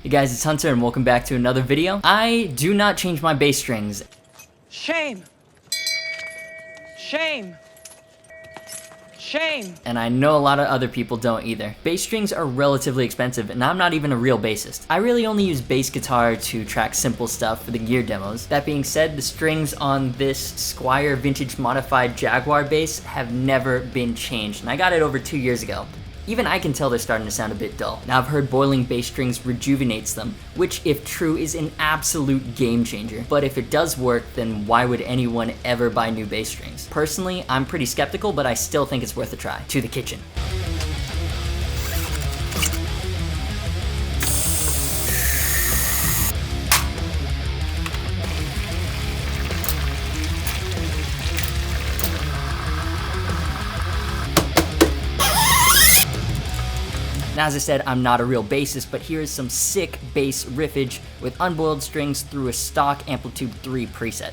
Hey guys, it's Hunter and welcome back to another video. I do not change my bass strings. Shame! Shame! Shame! And I know a lot of other people don't either. Bass strings are relatively expensive and I'm not even a real bassist. I really only use bass guitar to track simple stuff for the gear demos. That being said, the strings on this Squier vintage modified Jaguar bass have never been changed and I got it over 2 years ago. Even I can tell they're starting to sound a bit dull. Now I've heard boiling bass strings rejuvenates them, which if true is an absolute game changer. But if it does work, then why would anyone ever buy new bass strings? Personally, I'm pretty skeptical, but I still think it's worth a try. To the kitchen. Now, as I said, I'm not a real bassist, but here is some sick bass riffage with unboiled strings through a stock Amplitude 3 preset.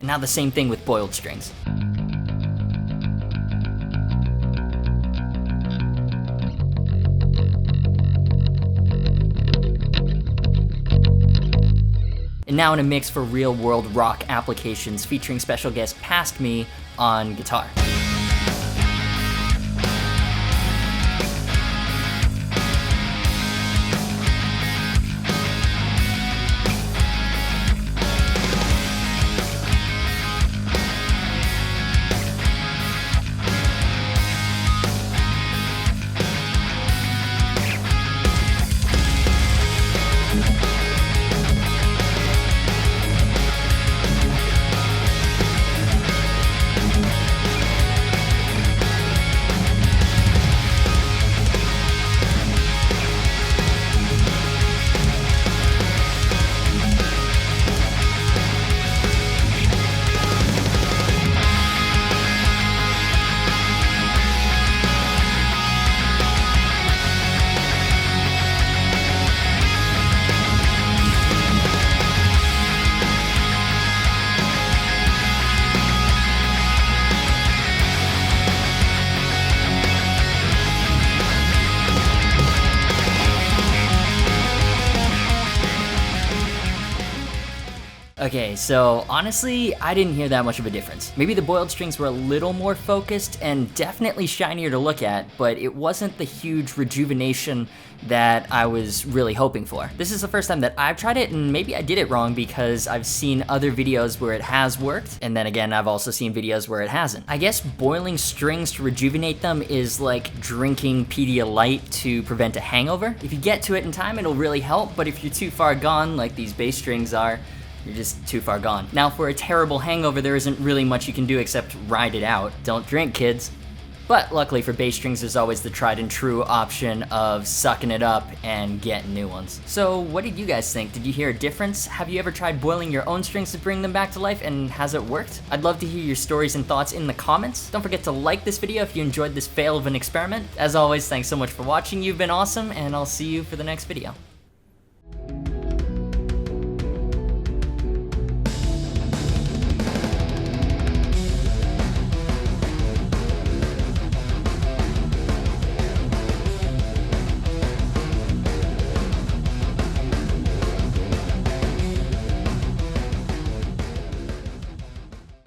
Now the same thing with boiled strings. And now in a mix for real-world rock applications featuring special guest Past Me on guitar. Okay, so honestly, I didn't hear that much of a difference. Maybe the boiled strings were a little more focused and definitely shinier to look at, but it wasn't the huge rejuvenation that I was really hoping for. This is the first time that I've tried it, and maybe I did it wrong because I've seen other videos where it has worked, and then again, I've also seen videos where it hasn't. I guess boiling strings to rejuvenate them is like drinking Pedialyte to prevent a hangover. If you get to it in time, it'll really help, but if you're too far gone, like these bass strings are, you're just too far gone. Now for a terrible hangover, there isn't really much you can do except ride it out. Don't drink, kids. But luckily for bass strings, there's always the tried and true option of sucking it up and getting new ones. So what did you guys think? Did you hear a difference? Have you ever tried boiling your own strings to bring them back to life, and has it worked? I'd love to hear your stories and thoughts in the comments. Don't forget to like this video if you enjoyed this fail of an experiment. As always, thanks so much for watching. You've been awesome, and I'll see you for the next video.